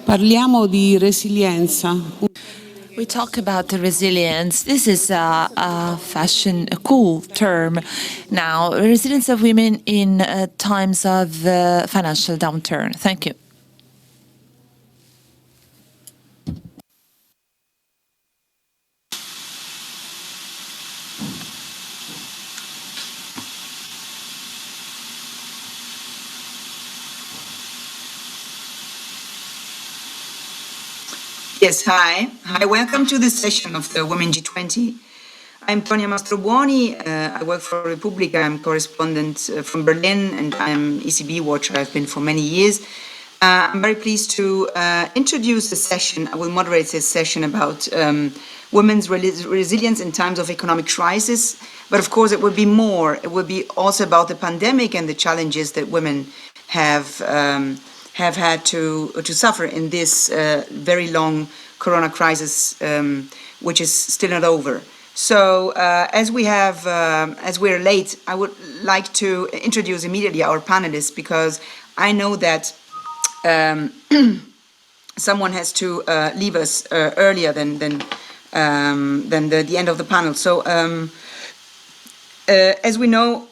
Parliamo di resilienza. We talk about the resilience. This is a cool term now. Resilience of women in times of financial downturn. Thank you. Yes, hi. Hi, welcome to this session of the Women G20. I'm Tonia Mastrobuoni. I work for Repubblica. I'm correspondent from Berlin, and I'm ECB watcher. I've been for many years. I'm very pleased to introduce the session. I will moderate this session about women's resilience in times of economic crisis. But of course, it will be more. It will be also about the pandemic and the challenges that women have had to suffer in this very long corona crisis, which is still not over. So as we're late, I would like to introduce immediately our panelists, because I know that someone has to leave us earlier than the end of the panel. So as we know,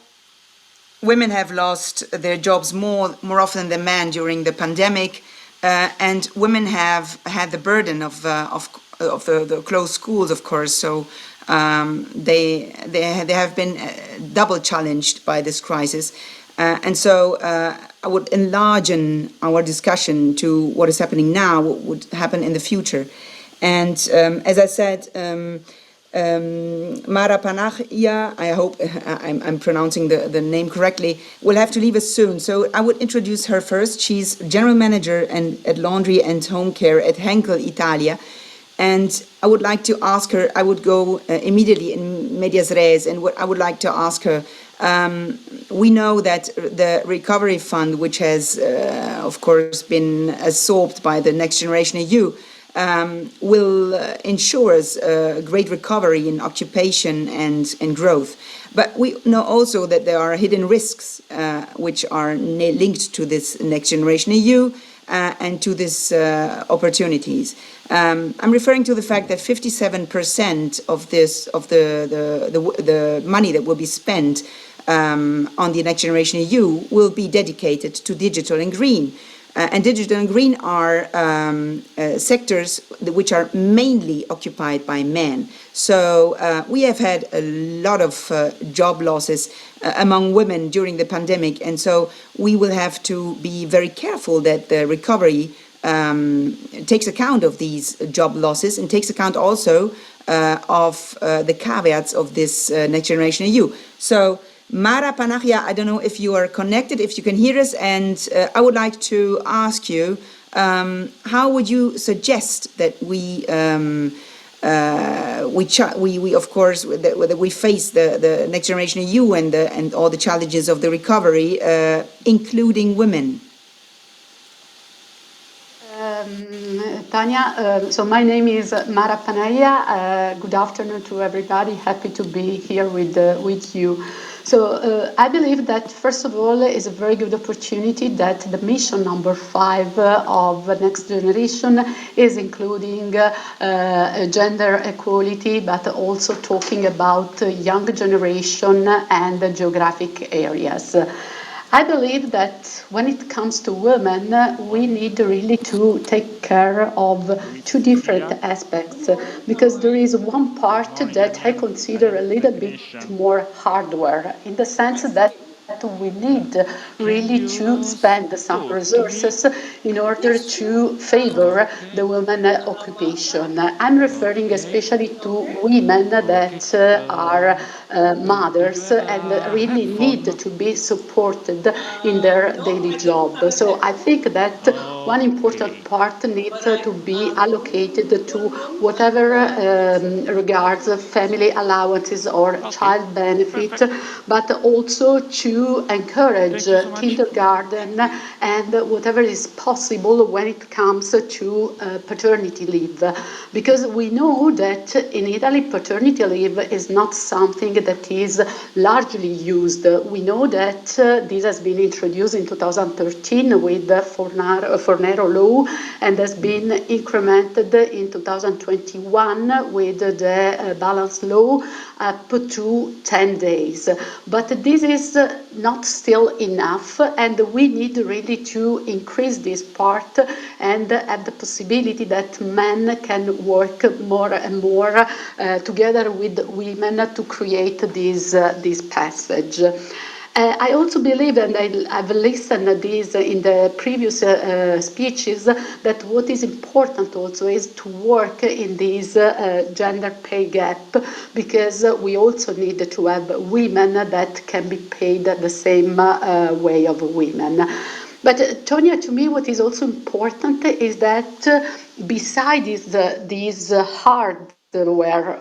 women have lost their jobs more often than men during the pandemic, and women have had the burden of the closed schools, of course. So they have been double challenged by this crisis, and so I would enlarge our discussion to what is happening now, what would happen in the future, and as I said. Mara Panagia, I hope I'm pronouncing the name correctly, will have to leave us soon. So I would introduce her first. She's general manager at laundry and home care at Henkel Italia. And I would like to ask her, I would go immediately in medias res, and what I would like to ask her, we know that the recovery fund, which has, of course, been absorbed by the Next Generation EU, will ensure us a great recovery in occupation and growth. But we know also that there are hidden risks which are linked to this Next Generation EU and to these opportunities. I'm referring to the fact that 57% of the money that will be spent on the Next Generation EU will be dedicated to digital and green. And digital and green are sectors which are mainly occupied by men. So we have had a lot of job losses among women during the pandemic. And so we will have to be very careful that the recovery takes account of these job losses and takes account also of the caveats of this Next Generation EU. So Mara Panagia, I don't know if you are connected, if you can hear us, and I would like to ask you, how would you suggest that we of course, that we face the Next Generation EU and all the challenges of the recovery, including women? Tanya, so my name is Mara Panaia. Good afternoon to everybody. Happy to be here with you. So I believe that, first of all, is a very good opportunity that the mission number 5 of Next Generation is including gender equality, but also talking about young generation and geographic areas. I believe that when it comes to women, we need really to take care of 2 different aspects, because there is one part that I consider a little bit more hardware, in the sense that we need really to spend some resources in order to favor the women occupation. I'm referring especially to women that are mothers and really need to be supported in their daily job. So I think that one important part needs to be allocated to whatever regards family allowances or child benefit, but also to encourage kindergarten and whatever is possible when it comes to paternity leave. Because we know that in Italy, paternity leave is not something that is largely used. We know that this has been introduced in 2013 with the Fornero law and has been incremented in 2021 with the balance law up to 10 days. But this is not still enough, and we need really to increase this part and have the possibility that men can work more and more together with women to create this passage. I also believe, and I've listened to this in the previous speeches, that what is important also is to work in this gender pay gap, because we also need to have women that can be paid the same way of women. But Tonia, to me, what is also important is that besides this hardware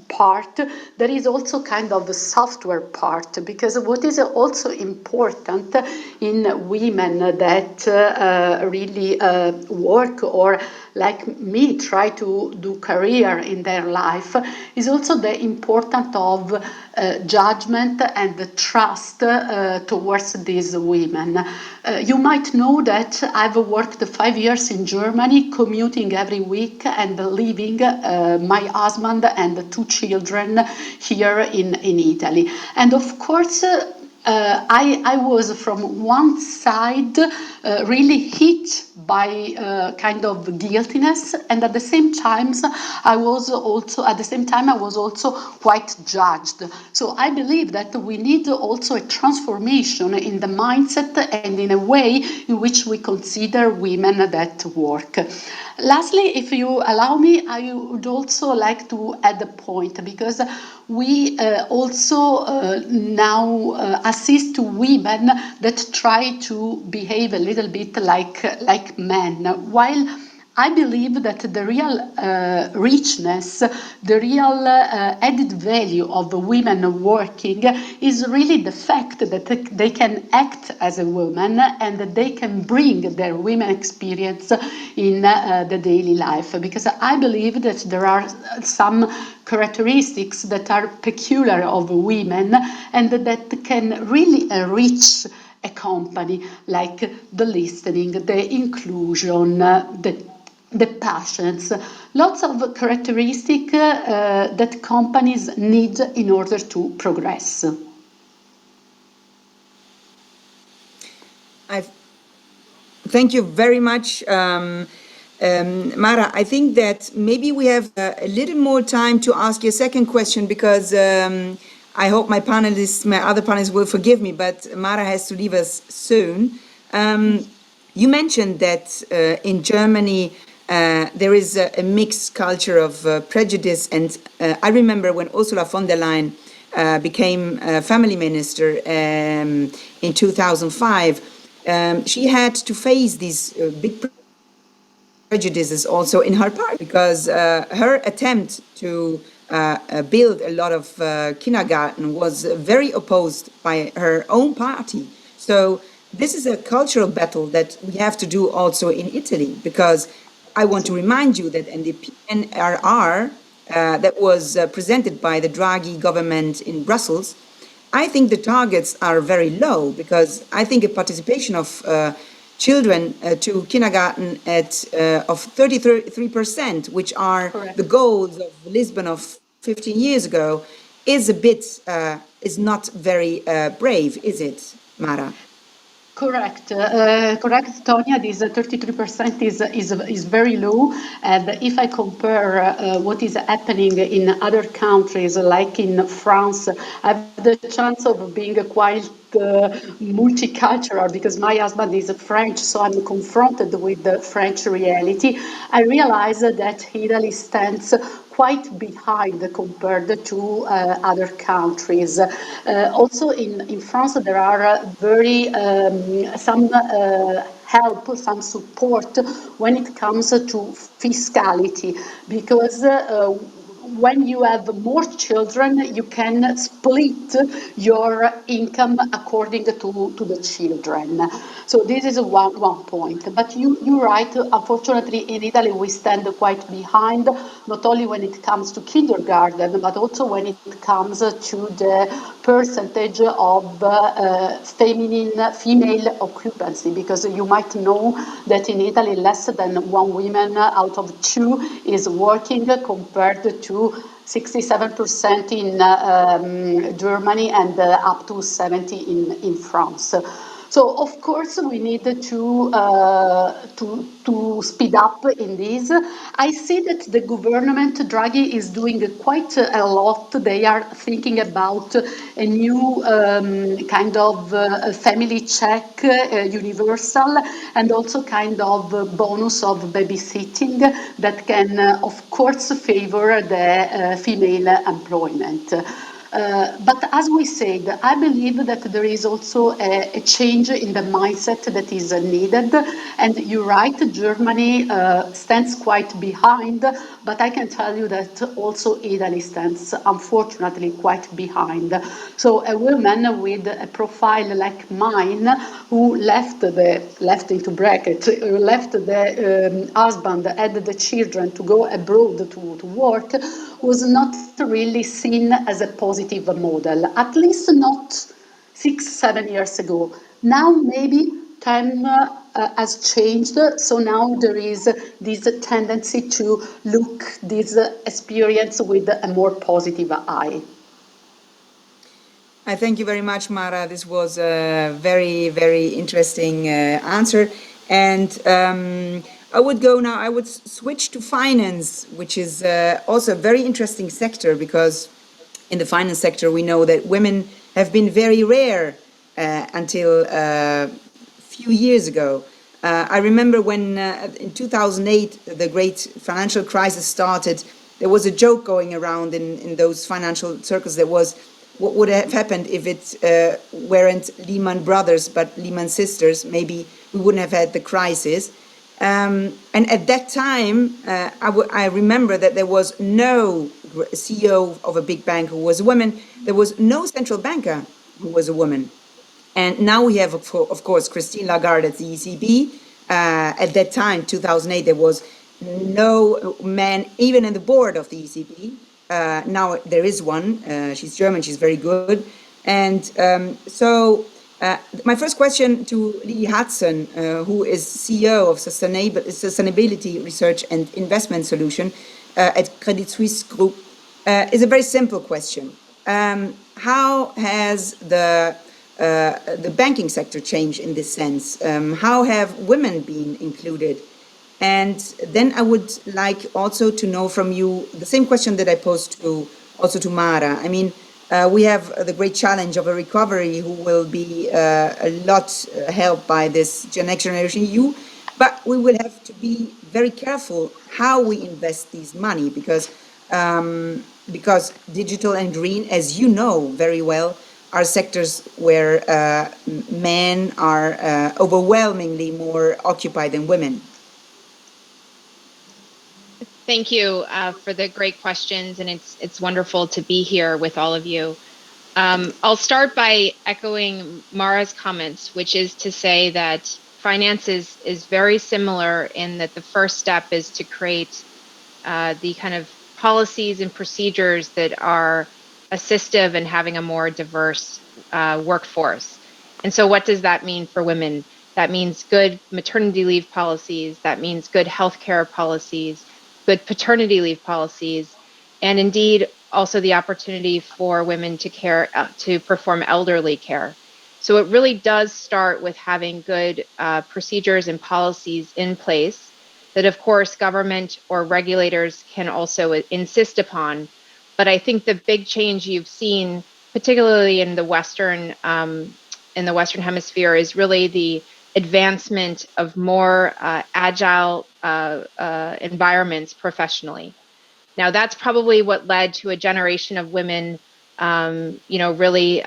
part, there is also kind of the software part, because what is also important in women that really work or like me try to do career in their life is also the importance of judgment and the trust towards these women. You might know that I've worked 5 years in Germany, commuting every week and leaving my husband and 2 children here in Italy. And of course, I was from one side really hit by kind of guiltiness, and at the same time I was also quite judged. So I believe that we need also a transformation in the mindset and in a way in which we consider women that work. Lastly, if you allow me, I would also like to add a point, because we also now assist to women that try to behave a little bit like men, while I believe that the real richness, the real added value of women working is really the fact that they can act as a woman and that they can bring their women experience in the daily life. Because I believe that there are some characteristics that are peculiar of women and that can really enrich a company, like the listening, the inclusion, the passions, lots of characteristics that companies need in order to progress. Thank you very much, Mara. I think that maybe we have a little more time to ask you a second question, because I hope my other panelists will forgive me, but Mara has to leave us soon. You mentioned that in Germany, there is a mixed culture of prejudice, and I remember when Ursula von der Leyen became family minister in 2005, she had to face these big prejudices also in her party, because her attempt to build a lot of kindergarten was very opposed by her own party. So this is a cultural battle that we have to do also in Italy, because I want to remind you that in the PNRR that was presented by the Draghi government in Brussels, I think the targets are very low, because I think a participation of children to kindergarten of 33%, which are Correct. the goals of Lisbon of 15 years ago, is a bit, is not very brave, is it, Mara? Correct, Tonia. This 33% is very low, and if I compare what is happening in other countries, like in France, I have the chance of being quite multicultural, because my husband is French, so I'm confronted with the French reality. I realize that Italy stands quite behind compared to other countries. Also in France, there are very some help, some support when it comes to fiscality, because when you have more children, you can split your income according to the children. So this is one point. But you're right, unfortunately in Italy we stand quite behind, not only when it comes to kindergarten, but also when it comes to the percentage of female occupancy, because you might know that in Italy less than one woman out of two is working compared to 67% in Germany and up to 70 in France. So of course we need to speed up in this. I see that the government Draghi is doing quite a lot. They are thinking about a new kind of family check, universal, and also kind of bonus of babysitting that can, of course, favor the female employment. But as we said, I believe that there is also a change in the mindset that is needed. And you're right, Germany stands quite behind, but I can tell you that also Italy stands, unfortunately, quite behind. So a woman with a profile like mine, who left into bracket, left the husband and the children to go abroad to work, was not really seen as a positive model, at least not 6, 7 years ago. Now maybe time has changed, so now there is this tendency to look this experience with a more positive eye. I thank you very much, Mara. This was a very, very interesting answer. And I would go now, I would switch to finance, which is also a very interesting sector, because in the finance sector, we know that women have been very rare until a few years ago. I remember when in 2008, the great financial crisis started, there was a joke going around in those financial circles that was, what would have happened if it weren't Lehman Brothers but Lehman Sisters? Maybe we wouldn't have had the crisis. And at that time, I remember that there was no CEO of a big bank who was a woman. There was no central banker who was a woman. And now we have, of course, Christine Lagarde at the ECB. At that time, 2008, there was no man even in the board of the ECB. Now there is one. She's German. She's very good. And my first question to Lily Hudson, who is CEO of Sustainability Research and Investment Solution at Credit Suisse Group, is a very simple question. How has the banking sector changed in this sense? How have women been included? And then I would like also to know from you the same question that I posed to Mara. I mean, we have the great challenge of a recovery who will be a lot helped by this Next Generation EU, but we will have to be very careful how we invest this money, because digital and green, as you know very well, are sectors where men are overwhelmingly more occupied than women. Thank you for the great questions, and it's wonderful to be here with all of you. I'll start by echoing Mara's comments, which is to say that finance is very similar in that the first step is to create the kind of policies and procedures that are assistive in having a more diverse workforce. And so what does that mean for women? That means good maternity leave policies, that means good healthcare policies, good paternity leave policies, and indeed also the opportunity for women to care, to perform elderly care. So it really does start with having good procedures and policies in place that, of course, government or regulators can also insist upon. But I think the big change you've seen, particularly in the Western Hemisphere, is really the advancement of more agile environments professionally. Now, that's probably what led to a generation of women, really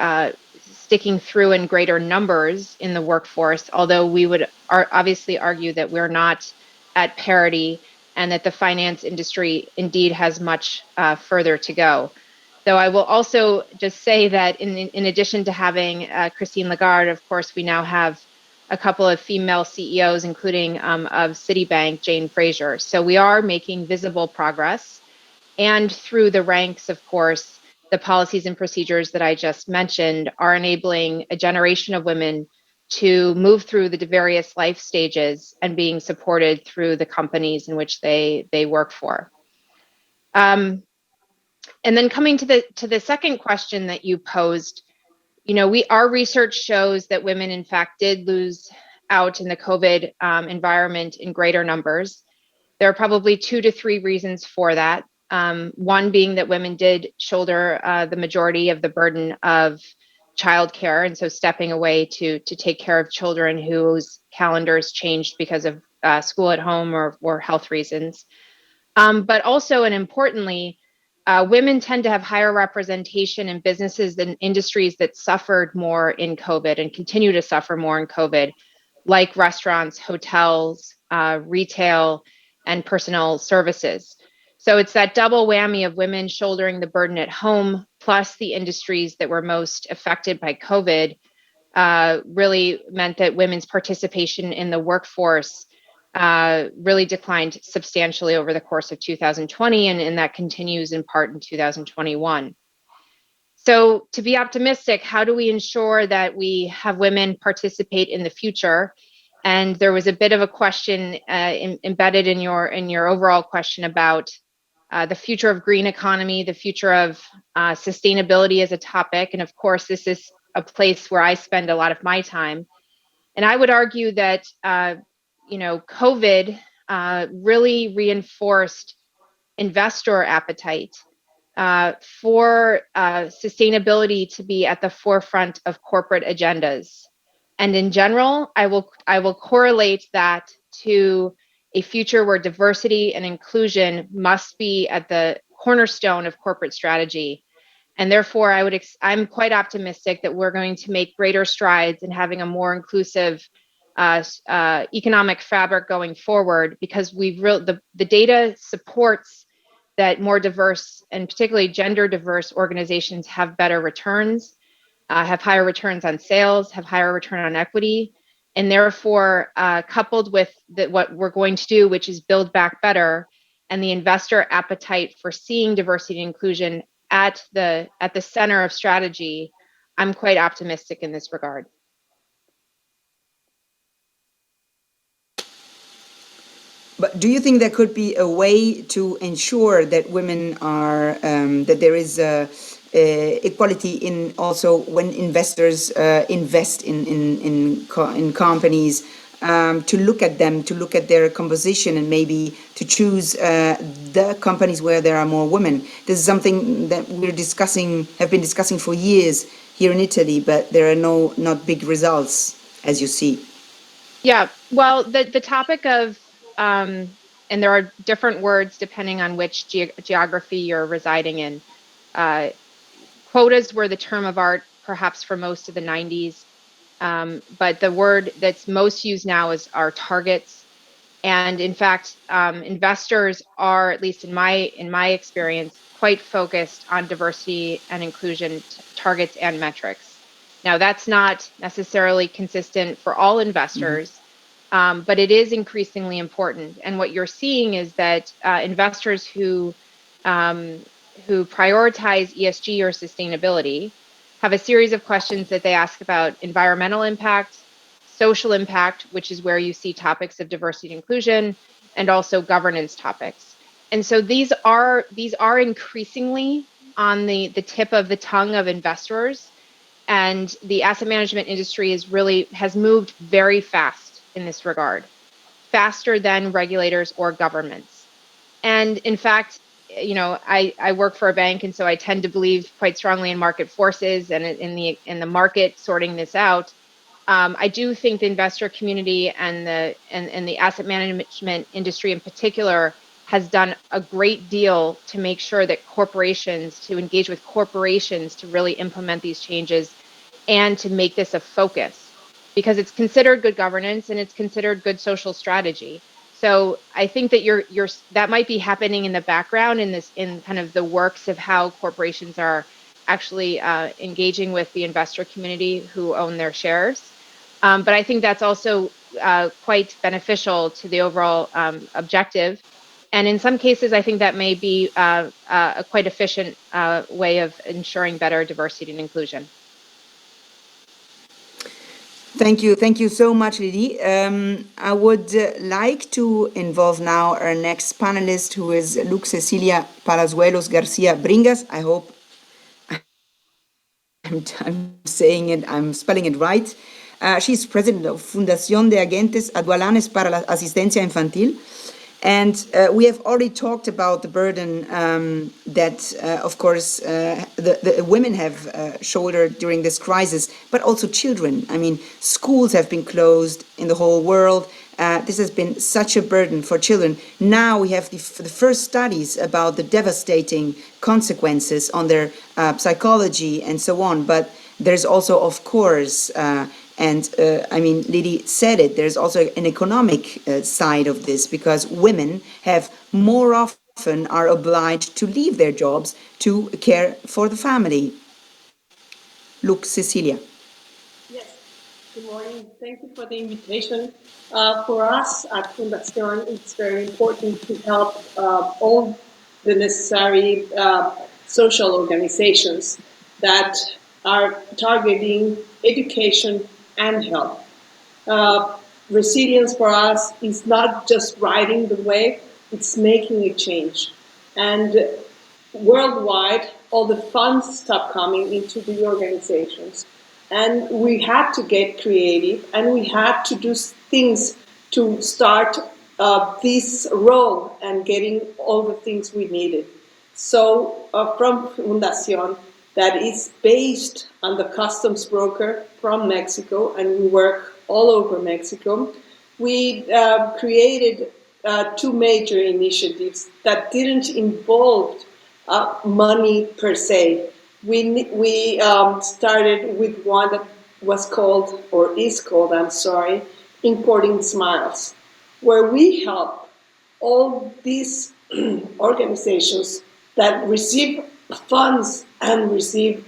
sticking through in greater numbers in the workforce, although we would obviously argue that we're not at parity and that the finance industry indeed has much further to go. Though I will also just say that in addition to having Christine Lagarde, of course, we now have a couple of female CEOs, including of Citibank, Jane Fraser. So we are making visible progress. And through the ranks, of course, the policies and procedures that I just mentioned are enabling a generation of women to move through the various life stages and being supported through the companies in which they work for. And then coming to the second question that you posed, our research shows that women, in fact, did lose out in the COVID environment in greater numbers. There are probably 2 to 3 reasons for that. One being that women did shoulder the majority of the burden of childcare, and so stepping away to take care of children whose calendars changed because of school at home or health reasons. But also, and importantly, women tend to have higher representation in businesses and industries that suffered more in COVID and continue to suffer more in COVID, like restaurants, hotels, retail, and personal services. So it's that double whammy of women shouldering the burden at home, plus the industries that were most affected by COVID, really meant that women's participation in the workforce really declined substantially over the course of 2020, and that continues in part in 2021. So to be optimistic, how do we ensure that we have women participate in the future? And there was a bit of a question embedded in your overall question about the future of green economy, the future of sustainability as a topic. And of course, this is a place where I spend a lot of my time. And I would argue that, COVID really reinforced investor appetite for sustainability to be at the forefront of corporate agendas. And in general, I will correlate that to a future where diversity and inclusion must be at the cornerstone of corporate strategy. And therefore, I'm quite optimistic that we're going to make greater strides in having a more inclusive economic fabric going forward, because the data supports that more diverse and particularly gender diverse organizations have better returns, have higher returns on sales, have higher return on equity. And therefore, coupled with what we're going to do, which is build back better, and the investor appetite for seeing diversity and inclusion at the center of strategy, I'm quite optimistic in this regard. But do you think there could be a way to ensure that women are, that there is equality in also when investors invest in companies, to look at them, to look at their composition, and maybe to choose the companies where there are more women? This is something that have been discussing for years here in Italy, but there are not big results, as you see. Yeah, well, the topic of, and there are different words depending on which geography you're residing in. Quotas were the term of art perhaps for most of the 90s, but the word that's most used now are targets. And in fact, investors are, at least in my experience, quite focused on diversity and inclusion targets and metrics. Now, that's not necessarily consistent for all investors, but it is increasingly important. And what you're seeing is that investors who prioritize ESG or sustainability have a series of questions that they ask about environmental impact, social impact, which is where you see topics of diversity and inclusion, and also governance topics. And so these are increasingly on the tip of the tongue of investors, and the asset management industry has moved very fast in this regard, faster than regulators or governments. And in fact, I work for a bank, and so I tend to believe quite strongly in market forces and in the market sorting this out. I do think the investor community and the asset management industry in particular has done a great deal to make sure that to engage with corporations to really implement these changes and to make this a focus, because it's considered good governance and it's considered good social strategy. So I think that that might be happening in the background in kind of the works of how corporations are actually engaging with the investor community who own their shares. But I think that's also quite beneficial to the overall objective. And in some cases, I think that may be a quite efficient way of ensuring better diversity and inclusion. Thank you so much, Lily. I would like to involve now our next panelist, who is Lux Cecilia Palazuelos Garcia Bringas. I hope I'm spelling it right. She's president of Fundación de Agentes Aduanales para la Asistencia Infantil. And we have already talked about the burden that, of course, the women have shouldered during this crisis, but also children. I mean, schools have been closed in the whole world. This has been such a burden for children. Now we have the first studies about the devastating consequences on their psychology and so on. But there's also, of course, I mean, Lily said it, there's also an economic side of this, because women have more often are obliged to leave their jobs to care for the family. Look, Cecilia. Yes, good morning. Thank you for the invitation. For us at Fundación, it's very important to help all the necessary social organizations that are targeting education and health. Resilience for us is not just riding the wave, it's making a change. And worldwide, all the funds stopped coming into the organizations. And we had to get creative, and we had to do things to start this role and getting all the things we needed. So from Fundación, that is based on the customs broker from Mexico, and we work all over Mexico. We created two major initiatives that didn't involve money per se. We started with one that was called, or is called, I'm sorry, Importing Smiles, where we help all these organizations that receive funds and receive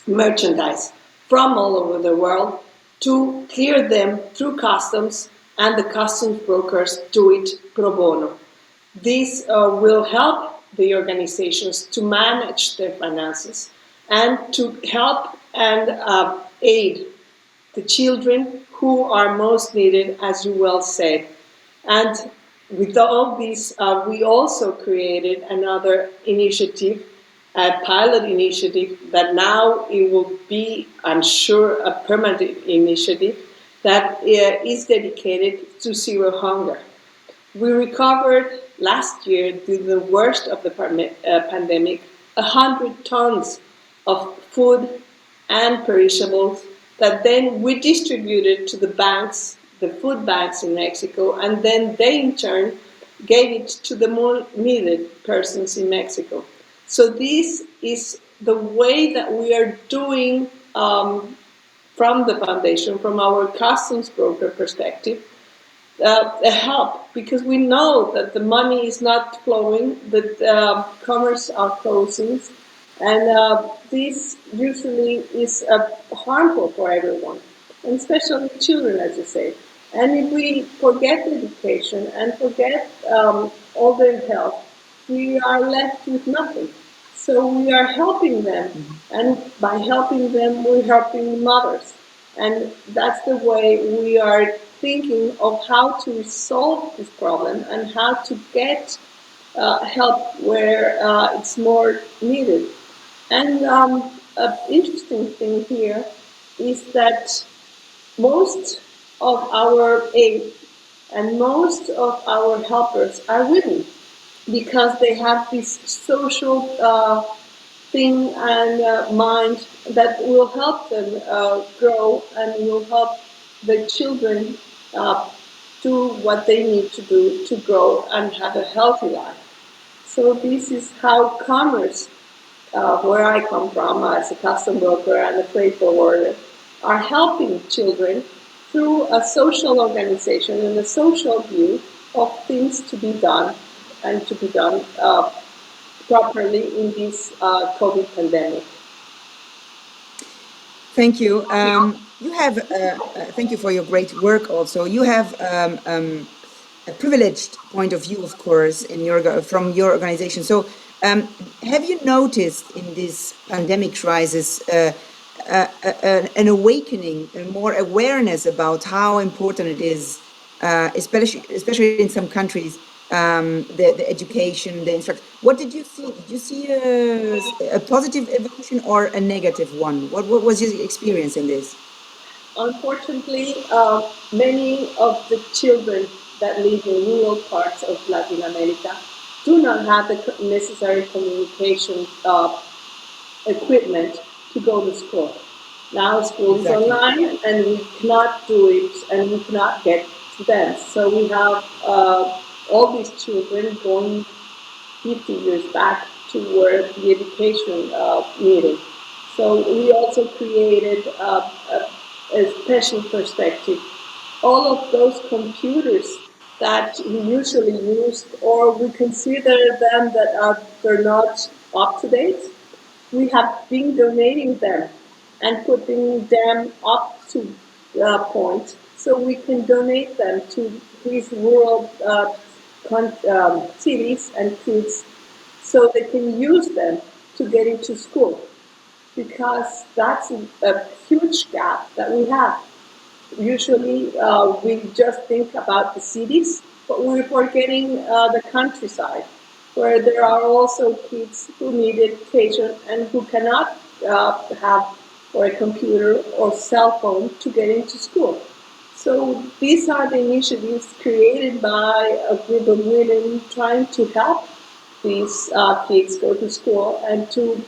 merchandise from all over the world to clear them through customs, and the customs brokers do it pro bono. This will help the organizations to manage their finances and to help and aid the children who are most needed, as you well said. And with all this, we also created another initiative, a pilot initiative, that now it will be, I'm sure, a permanent initiative that is dedicated to zero hunger. We recovered last year, during the worst of the pandemic, 100 tons of food and perishables that then we distributed to the banks, the food banks in Mexico, and then they in turn gave it to the more needed persons in Mexico. So this is the way that we are doing from the foundation, from our customs broker perspective, help, because we know that the money is not flowing, that commerce are closing, and this usually is harmful for everyone, and especially children, as you say. And if we forget education and forget all their health, we are left with nothing. So we are helping them, and by helping them, we're helping mothers. And that's the way we are thinking of how to resolve this problem and how to get help where it's more needed. And an interesting thing here is that most of our aid and most of our helpers are women, because they have this social thing and mind that will help them grow and will help the children do what they need to do to grow and have a healthy life. So this is how commerce, where I come from as a custom broker and a freight forwarder, are helping children through a social organization and a social view of things to be done and to be done properly in this COVID pandemic. Thank you. You have, thank you for your great work also. You have a privileged point of view, of course, in from your organization. So have you noticed in this pandemic crisis an awakening, more awareness about how important it is, especially in some countries, the education, the instruction? What did you see? Did you see a positive evolution or a negative one? What was your experience in this? Unfortunately, many of the children that live in rural parts of Latin America do not have the necessary communication equipment to go to school. Now school is Exactly. online and we cannot do it and we cannot get to them. So we have all these children going 50 years back to where the education needed. So we also created a special perspective. All of those computers that we usually use, or we consider them that they're not up to date, we have been donating them and putting them up to point so we can donate them to these rural cities and kids so they can use them to get into school, because that's a huge gap that we have. Usually we just think about the cities, but we're forgetting the countryside, where there are also kids who need education and who cannot have or a computer or cell phone to get into school. So these are the initiatives created by a group of women trying to help these kids go to school and to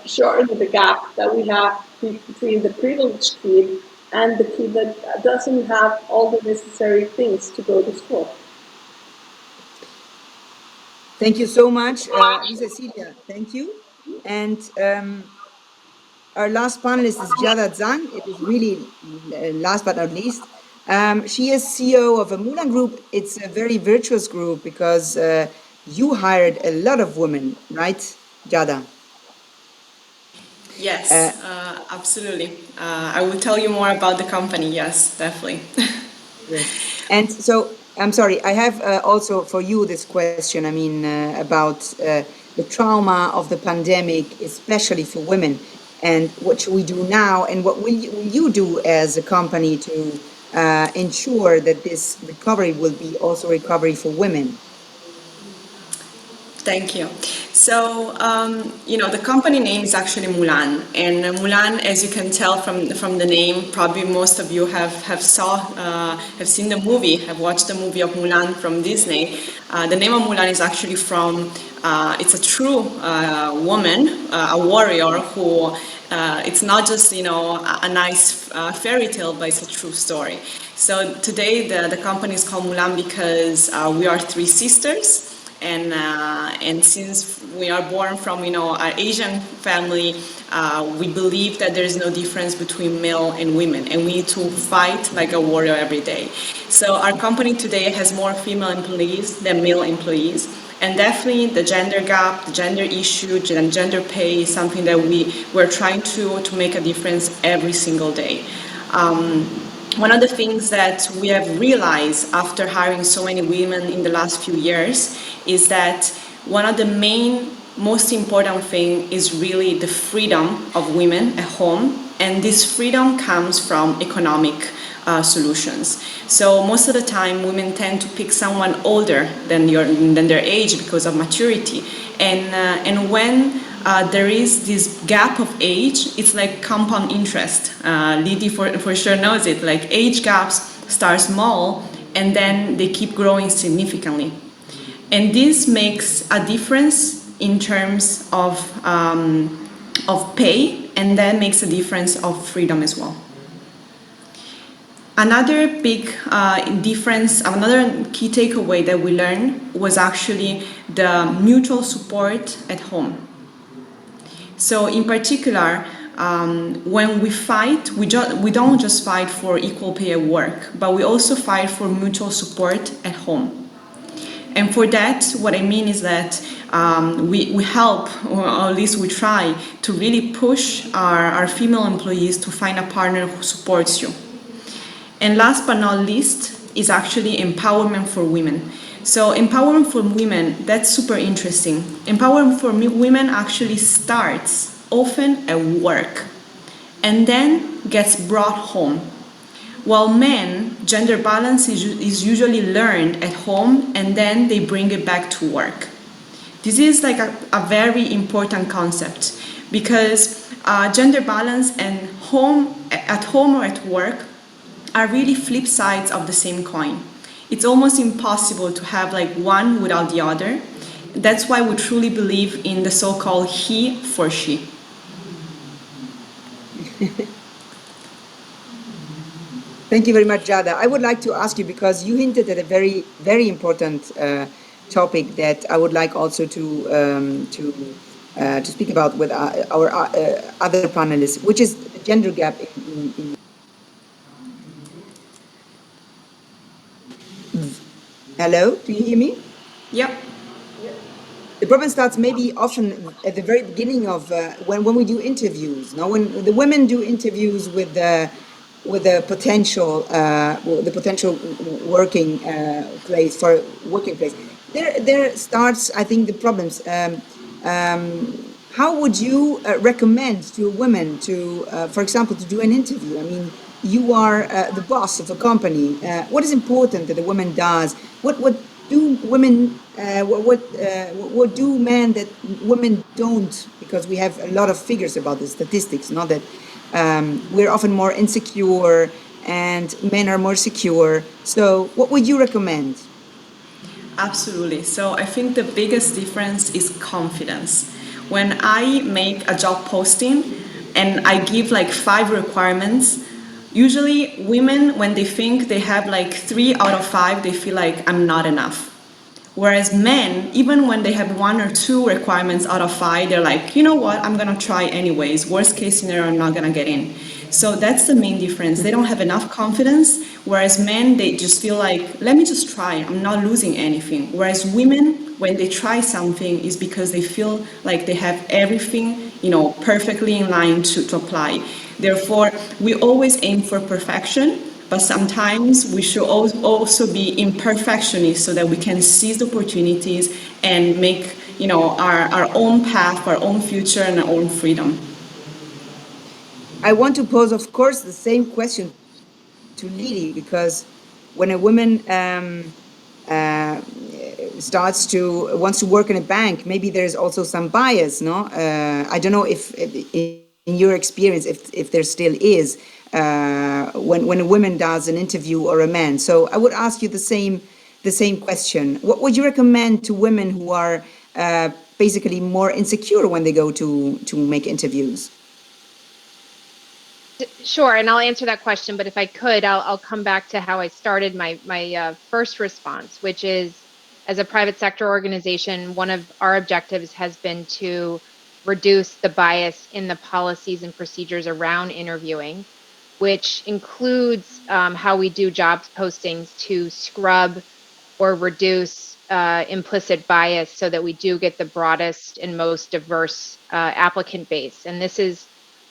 shorten the gap that we have between the privileged kid and the kid that doesn't have all the necessary things to go to school. Thank you so much, Cecilia. Thank you. And our last panelist is Giada Zhang. It is really last but not least. She is CEO of a Mulan Group. It's a very virtuous group because you hired a lot of women, right, Giada? Yes, absolutely. I will tell you more about the company. Yes, definitely. Yes. And so, I'm sorry, I have also for you this question, I mean, about the trauma of the pandemic, especially for women, and what should we do now, and what will you do as a company to ensure that this recovery will be also recovery for women? Thank you. So, the company name is actually Mulan, and Mulan, as you can tell from the name, probably most of you have seen the movie, have watched the movie of Mulan from Disney. The name of Mulan is actually from it's a true woman, a warrior who. It's not just a nice fairy tale, but it's a true story. So today the company is called Mulan because we are three sisters. And since we are born from our Asian family, we believe that there is no difference between male and women, and we need to fight like a warrior every day. So our company today has more female employees than male employees, and definitely the gender gap, the gender issue, and gender pay is something that we're trying to make a difference every single day. One of the things that we have realized after hiring so many women in the last few years is that one of the most important thing is really the freedom of women at home, and this freedom comes from economic solutions. So most of the time, women tend to pick someone older than their age because of maturity, and when there is this gap of age, it's like compound interest. Lydie for sure knows it. Like age gaps start small and then they keep growing significantly. And this makes a difference in terms of pay, and that makes a difference of freedom as well. Another big difference, another key takeaway that we learned was actually the mutual support at home. So in particular, when we fight, we don't just fight for equal pay at work, but we also fight for mutual support at home. And for that, what I mean is that we help, or at least we try, to really push our female employees to find a partner who supports you. And last but not least is actually empowerment for women. So empowerment for women, that's super interesting. Empowerment for women actually starts often at work and then gets brought home. While men, gender balance is usually learned at home and then they bring it back to work. This is like a very important concept because gender balance and at home or at work are really flip sides of the same coin. It's almost impossible to have like one without the other. That's why we truly believe in the so-called he for she. Thank you very much, Giada. I would like to ask you, because you hinted at a very, very important topic that I would like also to speak about with our other panelists, which is the gender gap in Hello, do you hear me? Yep. The problem starts maybe often at the very beginning of when we do interviews. Now, when the women do interviews with the potential working place for working place, there starts, I think, the problems. How would you recommend to women to, for example, to do an interview? I mean, you are the boss of a company. What is important that a woman does? What do women? What do men that women don't? Because we have a lot of figures about the statistics. Not that we're often more insecure and men are more secure. So, what would you recommend? Absolutely. So I think the biggest difference is confidence. When I make a job posting and I give like 5 requirements, usually women, when they think they have like 3 out of 5, they feel like I'm not enough. Whereas men, even when they have 1 or 2 requirements out of 5, they're like, you know what, I'm gonna try anyways. Worst case scenario, I'm not gonna get in. So that's the main difference. They don't have enough confidence, whereas men, they just feel like, let me just try, I'm not losing anything. Whereas women, when they try something, is because they feel like they have everything, perfectly in line to apply. Therefore, we always aim for perfection, but sometimes we should also be imperfectionists so that we can seize the opportunities and make, our own path, our own future, and our own freedom. I want to pose, of course, the same question to Lily, because when a woman wants to work in a bank, maybe there's also some bias, no? I don't know if in your experience, if there still is, when a woman does an interview or a man. So I would ask you the same question. What would you recommend to women who are basically more insecure when they go to make interviews? Sure, and I'll answer that question. But if I could, I'll come back to how I started my first response, which is, as a private sector organization, one of our objectives has been to reduce the bias in the policies and procedures around interviewing, which includes how we do job postings to scrub or reduce implicit bias so that we do get the broadest and most diverse applicant base. And this is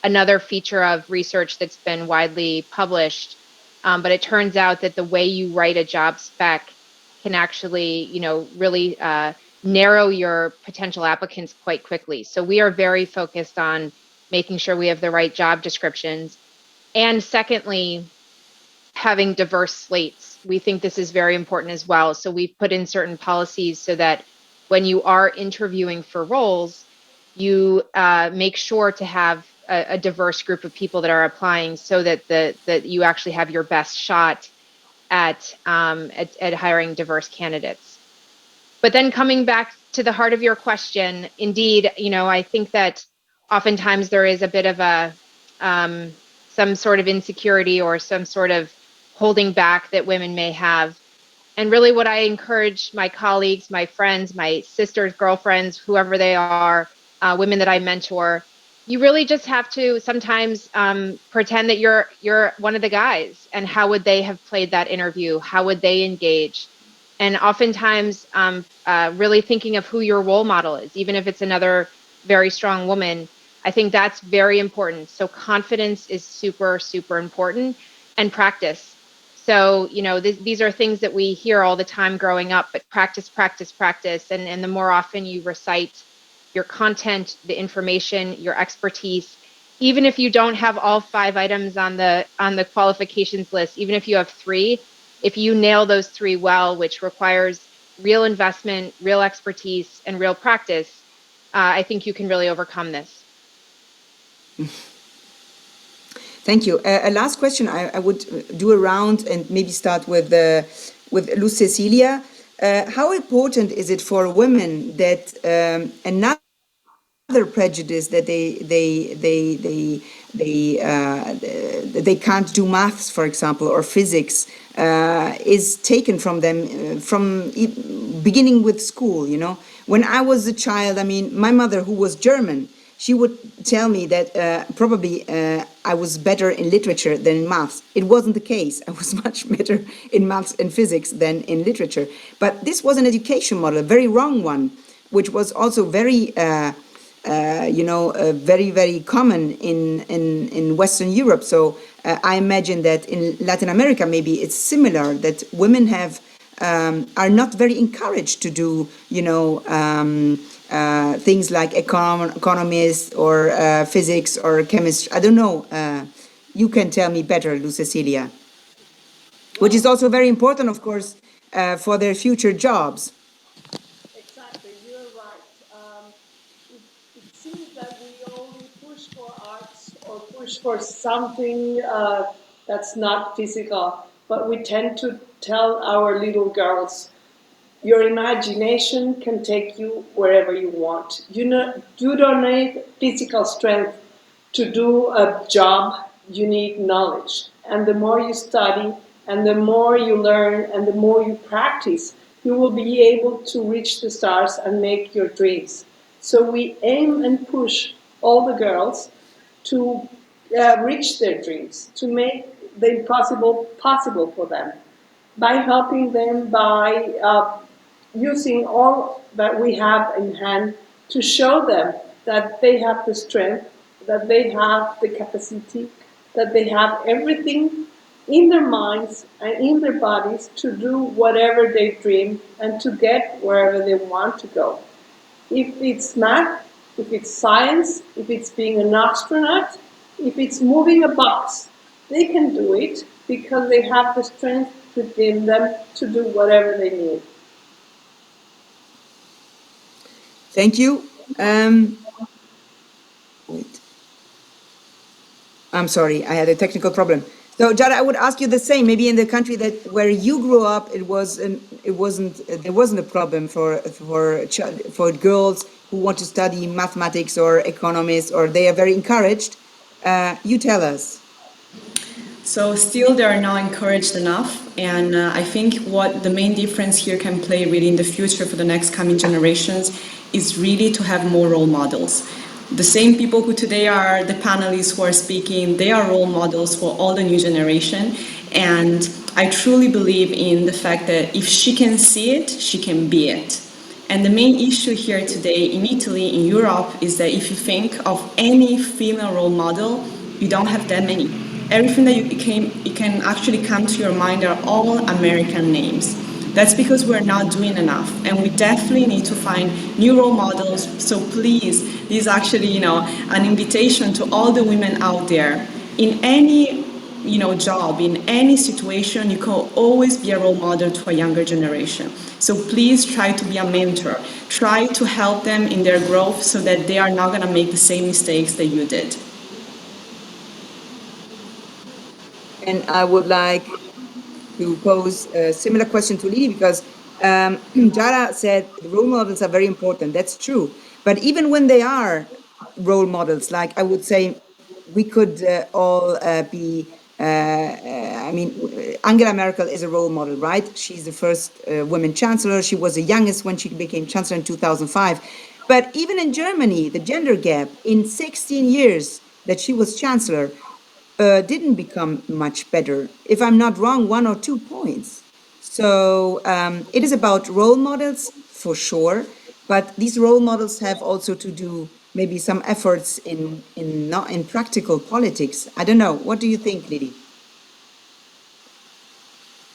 another feature of research that's been widely published. But it turns out that the way you write a job spec can actually, really narrow your potential applicants quite quickly. So we are very focused on making sure we have the right job descriptions. And secondly, having diverse slates. We think this is very important as well. So we've put in certain policies so that when you are interviewing for roles, you make sure to have a diverse group of people that are applying, so that you actually have your best shot at hiring diverse candidates. But then coming back to the heart of your question, indeed, I think that oftentimes there is a bit of some sort of insecurity or some sort of holding back that women may have. And really what I encourage my colleagues, my friends, my sisters, girlfriends, whoever they are, women that I mentor, you really just have to sometimes pretend that you're one of the guys, and how would they have played that interview? How would they engage? And oftentimes, really thinking of who your role model is, even if it's another very strong woman. I think that's very important. So confidence is super, super important, and practice. So, these are things that we hear all the time growing up, but practice, practice, practice. And the more often you recite your content, the information, your expertise, even if you don't have all 5 items on the qualifications list, even if you have 3, if you nail those 3 well, which requires real investment, real expertise, and real practice, I think you can really overcome this. Thank you. A last question I would do around and maybe start with Luz Cecilia. How important is it for women that another prejudice that they can't do maths, for example, or physics, is taken from them from beginning with school? When I was a child, I mean, my mother, who was German, she would tell me that probably I was better in literature than in maths. It wasn't the case. I was much better in maths and physics than in literature. But this was an education model, a very wrong one, which was also very, very, very common in Western Europe. So I imagine that in Latin America, maybe it's similar, that women are not very encouraged to do, things like economists or physics or chemistry. I don't know. You can tell me better, Luz Cecilia. Which is also very important, of course, for their future jobs. Exactly, you're right. It seems that we only push for arts or push for something that's not physical, but we tend to tell our little girls, your imagination can take you wherever you want. You don't need physical strength to do a job, you need knowledge. And the more you study, and the more you learn, and the more you practice, you will be able to reach the stars and make your dreams. So we aim and push all the girls to reach their dreams, to make the impossible possible for them, by helping them, by using all that we have in hand to show them that they have the strength, that they have the capacity, that they have everything in their minds and in their bodies to do whatever they dream and to get wherever they want to go. If it's math, if it's science, if it's being an astronaut, if it's moving a box, they can do it because they have the strength within them to do whatever they need. Thank you. Wait. I'm sorry, I had a technical problem. So, Jara, I would ask you the same. Maybe in the country where you grew up, there wasn't a problem for girls who want to study mathematics or economics, or they are very encouraged. You tell us. So still they are not encouraged enough, and I think what the main difference here can play really in the future for the next coming generations is really to have more role models. The same people who today are the panelists who are speaking, they are role models for all the new generation, and I truly believe in the fact that if she can see it, she can be it. And the main issue here today in Italy, in Europe, is that if you think of any female role model, you don't have that many. Everything that you can actually come to your mind are all American names. That's because we're not doing enough, and we definitely need to find new role models. So please, this is actually, an invitation to all the women out there. In any, job, in any situation, you can always be a role model to a younger generation. So please try to be a mentor. Try to help them in their growth so that they are not going to make the same mistakes that you did. And I would like to pose a similar question to Lili, because Jara said role models are very important. That's true. But even when they are role models, like I would say, we could all be, Angela Merkel is a role model, right? She's the first woman chancellor. She was the youngest when she became chancellor in 2005. But even in Germany, the gender gap in 16 years that she was chancellor didn't become much better. If I'm not wrong, 1 or 2 points. So it is about role models for sure, but these role models have also to do maybe some efforts in not in practical politics. I don't know. What do you think, Lily?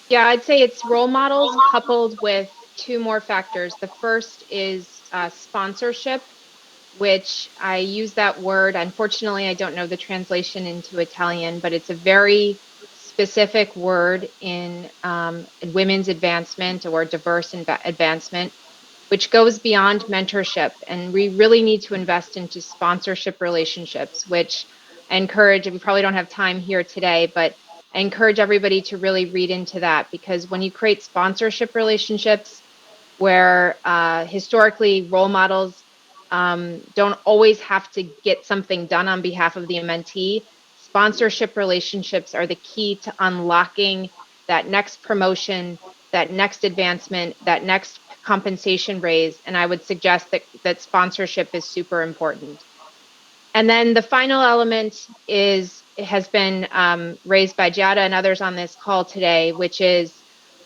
Yeah, I'd say it's role models coupled with two more factors. The first is sponsorship, which I use that word. Unfortunately, I don't know the translation into Italian, but it's a very specific word in women's advancement or diverse advancement, which goes beyond mentorship. And we really need to invest into sponsorship relationships, which I encourage, we probably don't have time here today, but I encourage everybody to really read into that, because when you create sponsorship relationships where historically role models don't always have to get something done on behalf of the mentee, sponsorship relationships are the key to unlocking that next promotion, that next advancement, that next compensation raise. And I would suggest that sponsorship is super important. And then the final element has been raised by Giada and others on this call today, which is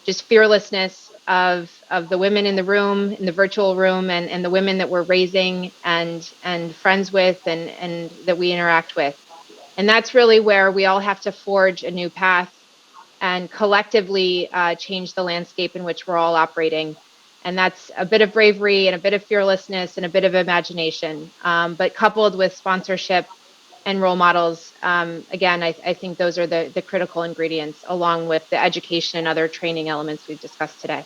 just fearlessness of the women in the room, in the virtual room, and the women that we're raising and friends with and that we interact with. And that's really where we all have to forge a new path and collectively change the landscape in which we're all operating. And that's a bit of bravery and a bit of fearlessness and a bit of imagination, but coupled with sponsorship and role models. Again, I think those are the critical ingredients, along with the education and other training elements we've discussed today.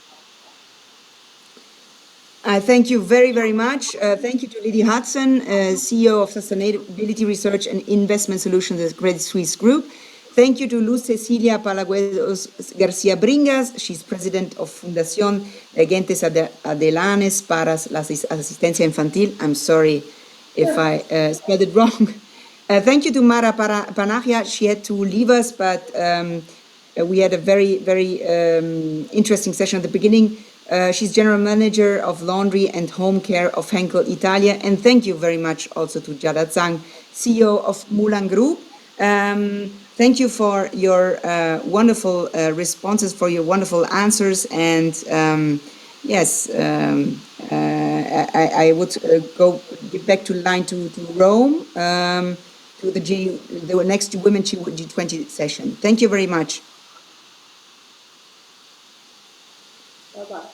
Thank you very, very much. Thank you to Lily Hudson, CEO of Sustainability Research and Investment Solutions at Credit Suisse Group. Thank you to Luz Cecilia Palagueros Garcia Bringas. She's president of Fundación Gentes Adelanes para la Asistencia Infantil. I'm sorry if I spelled it wrong. Thank you to Mara Panagia. She had to leave us, but we had a very, very interesting session at the beginning. She's general manager of laundry and home care of Henkel Italia. And thank you very much also to Giada Zhang, CEO of Mulan Group. Thank you for your wonderful responses, for your wonderful answers. And yes, I would get back to line to Rome, to the next Women G20 session. Thank you very much. Bye-bye.